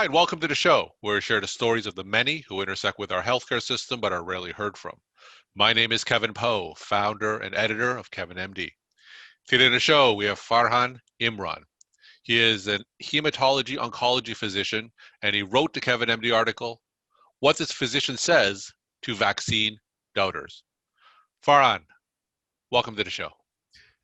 Hi, and welcome to the show, where we share the stories of the many who intersect with our healthcare system but are rarely heard from. My name is Kevin Poe, founder and editor of Kevin MD. Today on the show, we have Farhan Imran. He is a hematology oncology physician, and he wrote the Kevin MD article, What This Physician Says to Vaccine Doubters. Farhan, welcome to the show.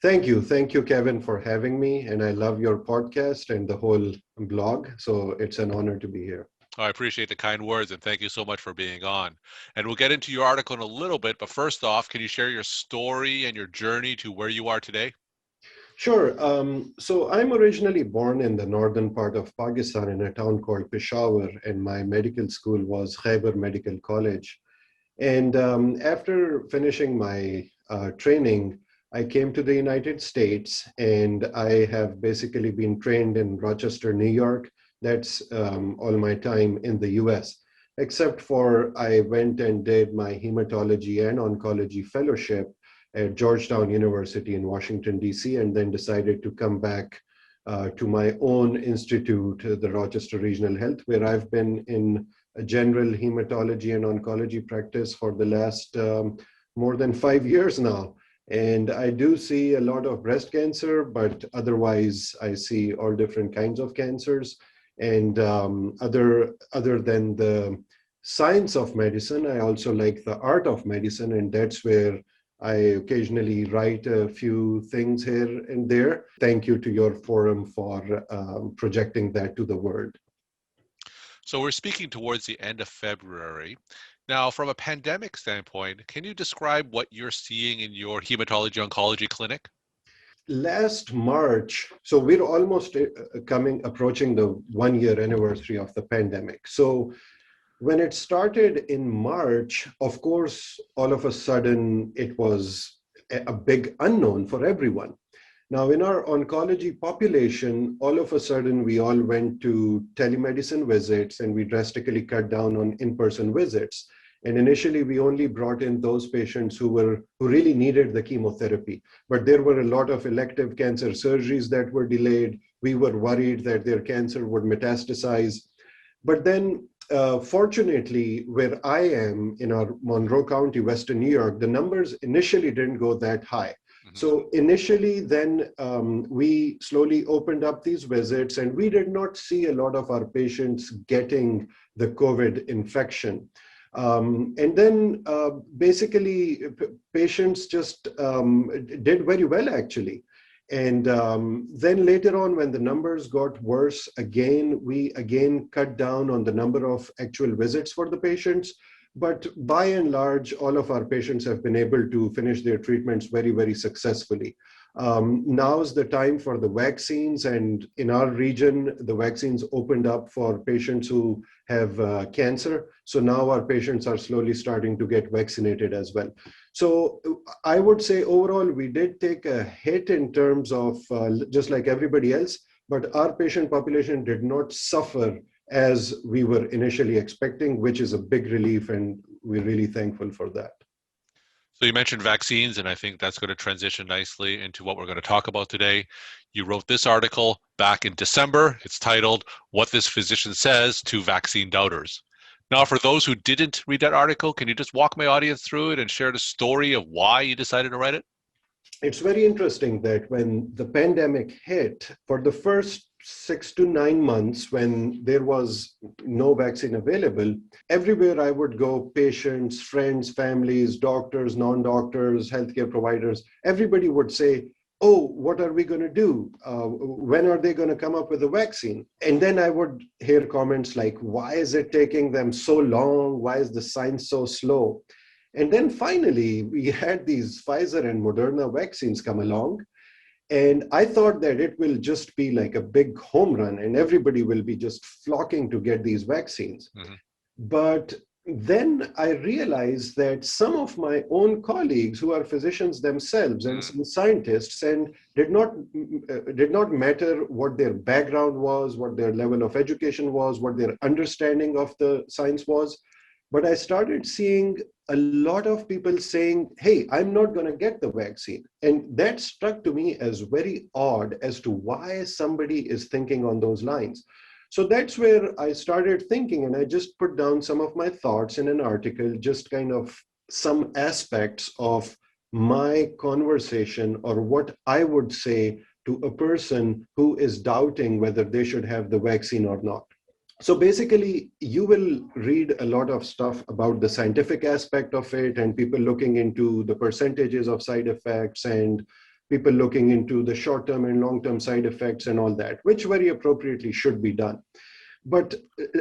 Thank you. Thank you, Kevin, for having me. And I love your podcast and the whole blog. So it's an honor to be here. I appreciate the kind words, and thank you so much for being on. And we'll get into your article in a little bit, but first off, can you share your story and your journey to where you are today? Sure. So I'm originally born in the northern part of Pakistan in a town called Peshawar, and my medical school was Khyber Medical College. And after finishing my training, I came to the United States, and I have basically been trained in Rochester, New York. That's all my time in the US, except for I went and did my hematology and oncology fellowship at Georgetown University in Washington, D.C., and then decided to come back to my own institute, the Rochester Regional Health, where I've been in a general hematology and oncology practice for the last more than 5 years now. And I do see a lot of breast cancer, but otherwise I see all different kinds of cancers. And other than the science of medicine, I also like the art of medicine, and that's where I occasionally write a few things here and there. Thank you to your forum for projecting that to the world. So we're speaking towards the end of February. Now, from a pandemic standpoint, can you describe what you're seeing in your hematology oncology clinic? Last March, so we're almost approaching the 1 year anniversary of the pandemic. So when it started in March, of course, all of a sudden it was a big unknown for everyone. Now, in our oncology population, all of a sudden we all went to telemedicine visits and we drastically cut down on in-person visits. And initially, we only brought in those patients who really needed the chemotherapy. But there were a lot of elective cancer surgeries that were delayed. We were worried that their cancer would metastasize. But then, fortunately, where I am in our Monroe County, Western New York, the numbers initially didn't go that high. So initially, then we slowly opened up these visits, and we did not see a lot of our patients getting the COVID infection. And then basically, patients just did very well, actually. And then later on, when the numbers got worse, we again cut down on the number of actual visits for the patients. But by and large, all of our patients have been able to finish their treatments very, very successfully. Now's the time for the vaccines, and in our region, the vaccines opened up for patients who have cancer. So now our patients are slowly starting to get vaccinated as well. So I would say overall, we did take a hit in terms of just like everybody else, but our patient population did not suffer as we were initially expecting, which is a big relief, and we're really thankful for that. So you mentioned vaccines, and I think that's going to transition nicely into what we're going to talk about today. You wrote this article back in December. It's titled, What This Physician Says to Vaccine Doubters. Now, for those who didn't read that article, can you just walk my audience through it and share the story of why you decided to write it? It's very interesting that when the pandemic hit, for the first 6 to 9 months, when there was no vaccine available, everywhere I would go, patients, friends, families, doctors, non-doctors, healthcare providers, everybody would say, oh, what are we going to do? When are they going to come up with a vaccine? And then I would hear comments like, why is it taking them so long? Why is the science so slow? And then finally, we had these Pfizer and Moderna vaccines come along. And I thought that it will just be like a big home run and everybody will be just flocking to get these vaccines. Mm-hmm. But then I realized that some of my own colleagues who are physicians themselves and some scientists, and did not matter what their background was, what their level of education was, what their understanding of the science was. But I started seeing a lot of people saying, hey, I'm not going to get the vaccine. And that struck to me as very odd as to why somebody is thinking on those lines. So that's where I started thinking, and I just put down some of my thoughts in an article, just kind of some aspects of my conversation or what I would say to a person who is doubting whether they should have the vaccine or not. So basically, you will read a lot of stuff about the scientific aspect of it, and people looking into the percentages of side effects, and people looking into the short term and long term side effects and all that, which very appropriately should be done. But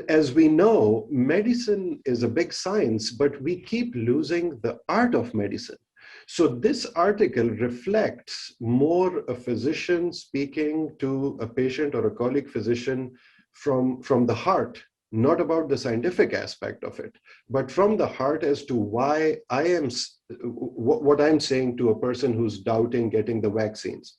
as we know, medicine is a big science, but we keep losing the art of medicine. So this article reflects more a physician speaking to a patient or a colleague physician from the heart, not about the scientific aspect of it, but from the heart as to why I am what I'm saying to a person who's doubting getting the vaccines.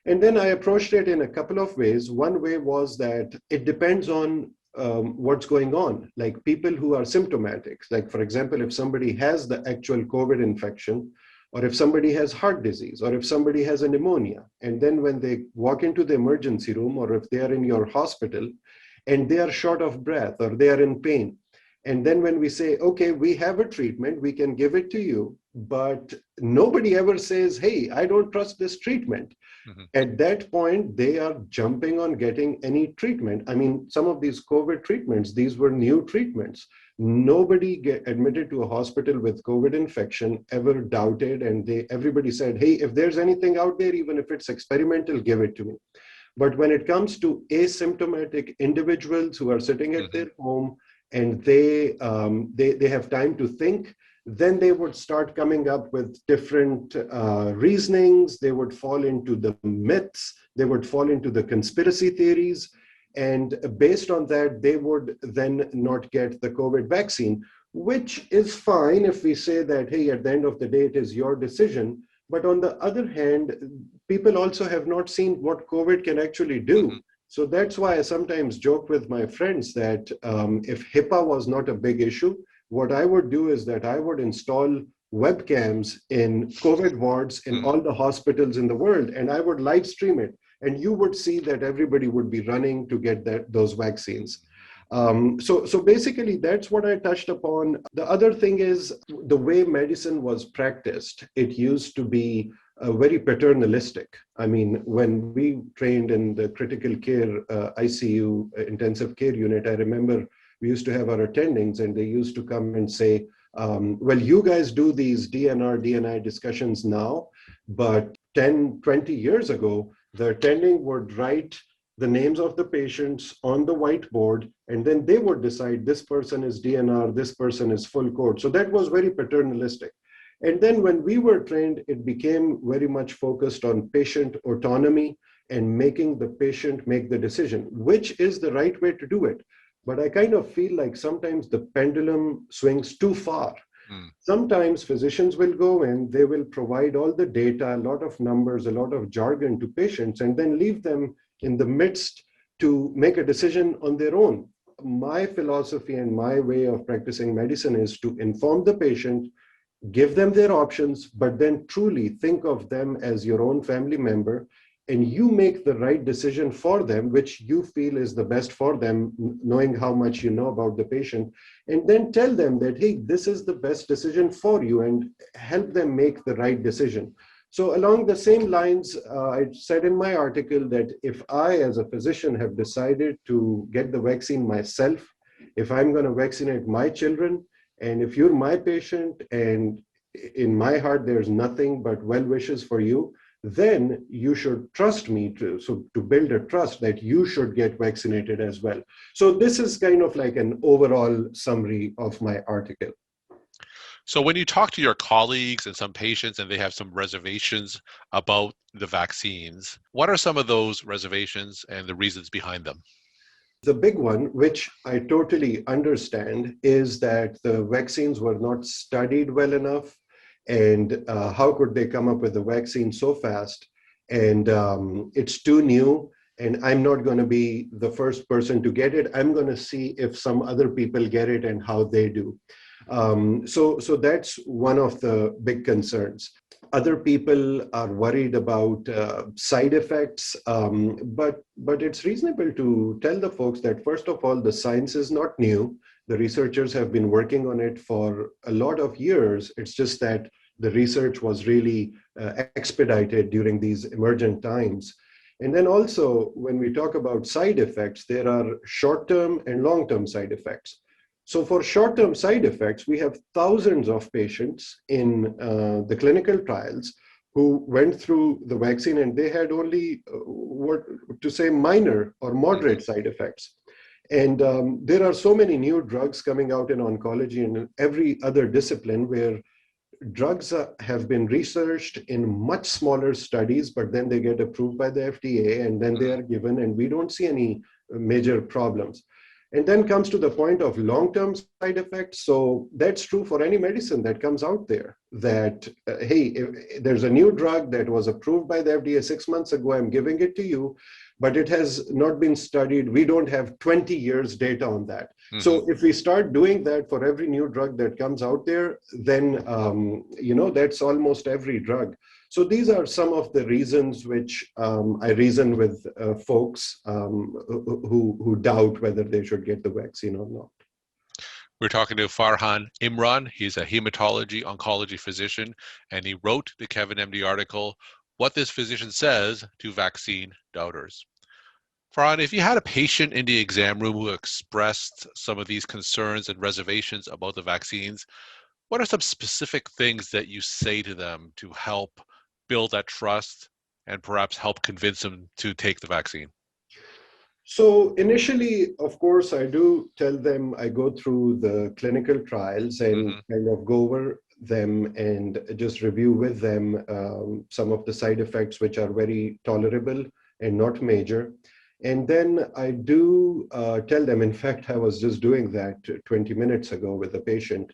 And then I approached it in a couple of ways. One way was that it depends on what's going on. Like people who are symptomatic, like for example, if somebody has the actual COVID infection, or if somebody has heart disease, or if somebody has a pneumonia, and then when they walk into the emergency room, or if they are in your hospital and they are short of breath or they are in pain, and then when we say, okay, we have a treatment, we can give it to you, but nobody ever says, hey, I don't trust this treatment. Mhm. At that point, they are jumping on getting any treatment. I mean, some of these COVID treatments, these were new treatments. Nobody get admitted to a hospital with COVID infection ever doubted, and everybody said, hey, if there's anything out there, even if it's experimental, give it to me. But when it comes to asymptomatic individuals who are sitting at Mhm. their home and they have time to think, then they would start coming up with different reasonings. They would fall into the myths. They would fall into the conspiracy theories. And based on that, they would then not get the COVID vaccine, which is fine if we say that, hey, at the end of the day, it is your decision. But on the other hand, people also have not seen what COVID can actually do. Mhm. So that's why I sometimes joke with my friends that if HIPAA was not a big issue, what I would do is that I would install webcams in COVID wards in Mhm. all the hospitals in the world, and I would live stream it. And you would see that everybody would be running to get those vaccines. So basically, that's what I touched upon. The other thing is the way medicine was practiced. It used to be very paternalistic. I mean, when we trained in the critical care ICU intensive care unit, I remember we used to have our attendings and they used to come and say, well, you guys do these DNR, DNI discussions now, but 10, 20 years ago, the attending would write the names of the patients on the whiteboard, and then they would decide this person is DNR, this person is full code. So that was very paternalistic. And then when we were trained, it became very much focused on patient autonomy and making the patient make the decision, which is the right way to do it. But I kind of feel like sometimes the pendulum swings too far. Mhm. Sometimes physicians will go in, they will provide all the data, a lot of numbers, a lot of jargon to patients, and then leave them in the midst to make a decision on their own. My philosophy and my way of practicing medicine is to inform the patient, give them their options, but then truly think of them as your own family member, and you make the right decision for them, which you feel is the best for them, knowing how much you know about the patient, and then tell them that, hey, this is the best decision for you, and help them make the right decision. So along the same lines, I said in my article that if I, as a physician, have decided to get the vaccine myself, if I'm going to vaccinate my children, and if you're my patient and in my heart there's nothing but well wishes for you, then you should trust me to build a trust that you should get vaccinated as well. So this is kind of like an overall summary of my article. So when you talk to your colleagues and some patients and they have some reservations about the vaccines, what are some of those reservations and the reasons behind them? The big one, which I totally understand, is that the vaccines were not studied well enough. And how could they come up with a vaccine so fast? And it's too new. And I'm not going to be the first person to get it. I'm going to see if some other people get it and how they do. So that's one of the big concerns. Other people are worried about side effects, but it's reasonable to tell the folks that, first of all, the science is not new. The researchers have been working on it for a lot of years. It's just that the research was really expedited during these emergent times. And then also, when we talk about side effects, there are short-term and long-term side effects. So for short-term side effects, we have thousands of patients in the clinical trials who went through the vaccine and they had only, what to say, minor or moderate side effects. And there are so many new drugs coming out in oncology and in every other discipline where drugs have been researched in much smaller studies, but then they get approved by the FDA and then they are given, and we don't see any major problems. And then comes to the point of long-term side effects. So that's true for any medicine that comes out there, that, hey, if there's a new drug that was approved by the FDA 6 months ago, I'm giving it to you, but it has not been studied. We don't have 20 years data on that. So if we start doing that for every new drug that comes out there, then, that's almost every drug. So these are some of the reasons which I reason with folks who doubt whether they should get the vaccine or not. We're talking to Farhan Imran. He's a hematology oncology physician, and he wrote the Kevin MD article, What This Physician Says to Vaccine Doubters. Farhan, if you had a patient in the exam room who expressed some of these concerns and reservations about the vaccines, what are some specific things that you say to them to help build that trust and perhaps help convince them to take the vaccine? So initially, of course, I do tell them, I go through the clinical trials and kind of go over them and just review with them some of the side effects which are very tolerable and not major. And then I do tell them, in fact, I was just doing that 20 minutes ago with a patient.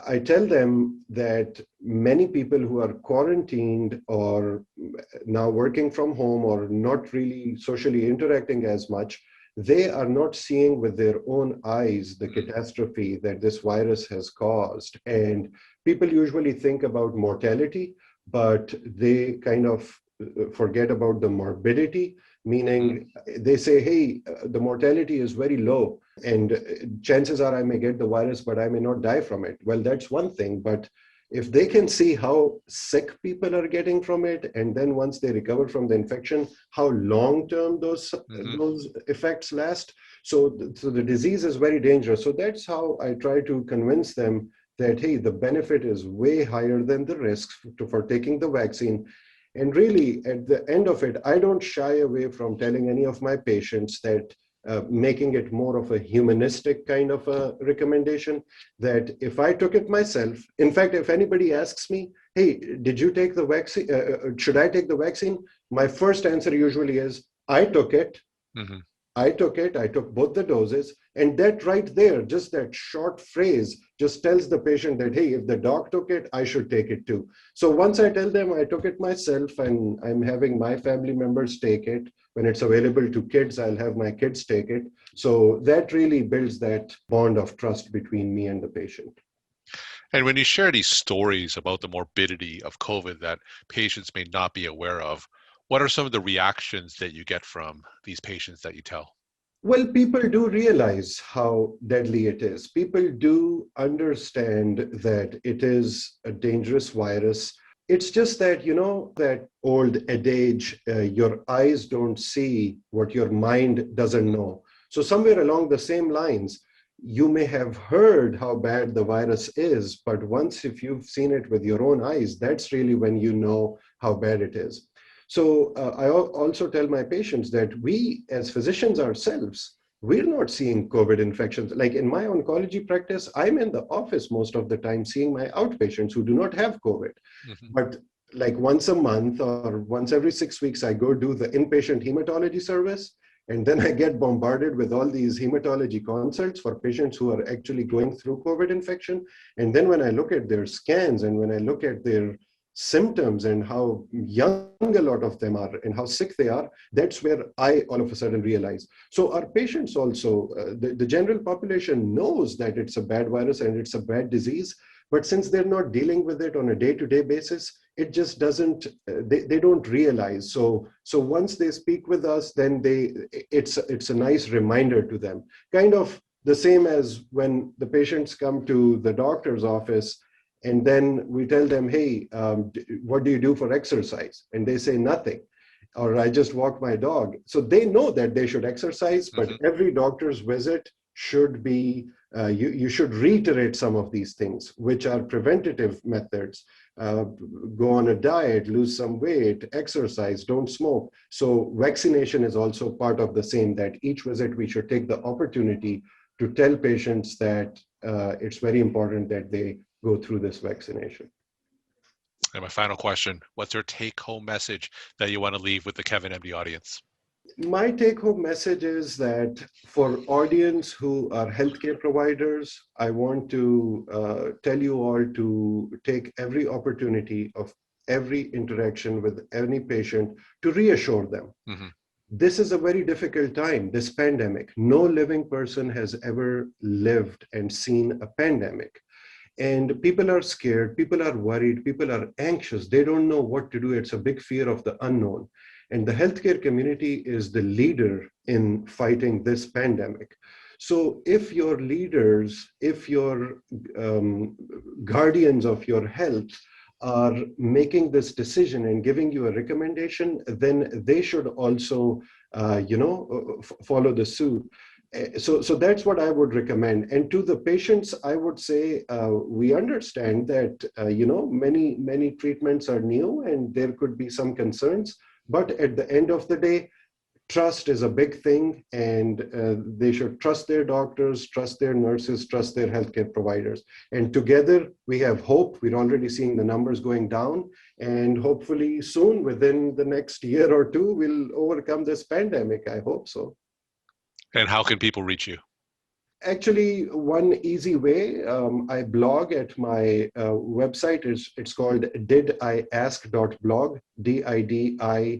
I tell them that many people who are quarantined or now working from home or not really socially interacting as much, they are not seeing with their own eyes the catastrophe that this virus has caused. And people usually think about mortality, but they kind of forget about the morbidity, meaning they say, hey, the mortality is very low and chances are I may get the virus, but I may not die from it. Well, that's one thing. But if they can see how sick people are getting from it, and then once they recover from the infection, how long-term those effects last. So the disease is very dangerous. So that's how I try to convince them that, hey, the benefit is way higher than the risks for taking the vaccine. And really, at the end of it, I don't shy away from telling any of my patients that making it more of a humanistic kind of a recommendation, that if I took it myself, in fact, if anybody asks me, hey, did you take the vaccine? Should I take the vaccine? My first answer usually is, I took it. I took it, I took both the doses, and that right there, just that short phrase just tells the patient that, hey, if the doc took it, I should take it too. So once I tell them I took it myself and I'm having my family members take it, when it's available to kids, I'll have my kids take it. So that really builds that bond of trust between me and the patient. And when you share these stories about the morbidity of COVID that patients may not be aware of, what are some of the reactions that you get from these patients that you tell? Well, people do realize how deadly it is. People do understand that it is a dangerous virus. It's just that, that old adage, your eyes don't see what your mind doesn't know. So somewhere along the same lines, you may have heard how bad the virus is, but once if you've seen it with your own eyes, that's really when you know how bad it is. So I also tell my patients that we as physicians ourselves, we're not seeing COVID infections. Like in my oncology practice, I'm in the office most of the time seeing my outpatients who do not have COVID. But like once a month or once every 6 weeks, I go do the inpatient hematology service. And then I get bombarded with all these hematology consults for patients who are actually going through COVID infection. And then when I look at their scans and when I look at their symptoms and how young a lot of them are and how sick they are, that's where I all of a sudden realize. So our patients also, the general population knows that it's a bad virus and it's a bad disease, But since they're not dealing with it on a day-to-day basis, it just doesn't, they don't realize. So once they speak with us, then it's a nice reminder to them. Kind of the same as when the patients come to the doctor's office, and then we tell them, hey, what do you do for exercise? And they say nothing, or I just walk my dog. So they know that they should exercise, but Hmm. every doctor's visit should be, you should reiterate some of these things, which are preventative methods. Uh, Go on a diet, lose some weight, exercise, don't smoke. So vaccination is also part of the same, that each visit we should take the opportunity to tell patients that it's very important that they go through this vaccination. And my final question, what's your take-home message that you want to leave with the Kevin MD audience? My take home message is that for audience who are healthcare providers, I want to tell you all to take every opportunity of every interaction with any patient to reassure them. Hmm. This is a very difficult time, this pandemic. No living person has ever lived and seen a pandemic. And people are scared, people are worried, people are anxious. They don't know what to do. It's a big fear of the unknown. And the healthcare community is the leader in fighting this pandemic. So if your leaders, if your guardians of your health are making this decision and giving you a recommendation, then they should also, follow the suit. So that's what I would recommend. And to the patients, I would say we understand that many treatments are new and there could be some concerns. But at the end of the day, trust is a big thing, and they should trust their doctors, trust their nurses, trust their healthcare providers. And together we have hope. We're already seeing the numbers going down, and hopefully soon, within the next year or two, we'll overcome this pandemic. I hope so. And how can people reach you? Actually, one easy way, I blog at my website. It's called didask.blog, didiask.blog,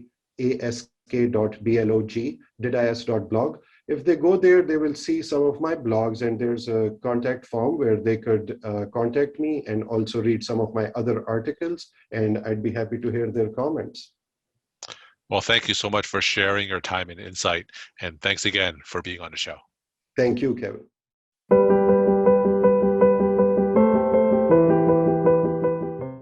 didask.blog. If they go there, they will see some of my blogs, and there's a contact form where they could contact me and also read some of my other articles, and I'd be happy to hear their comments. Well, thank you so much for sharing your time and insight. And thanks again for being on the show. Thank you, Kevin.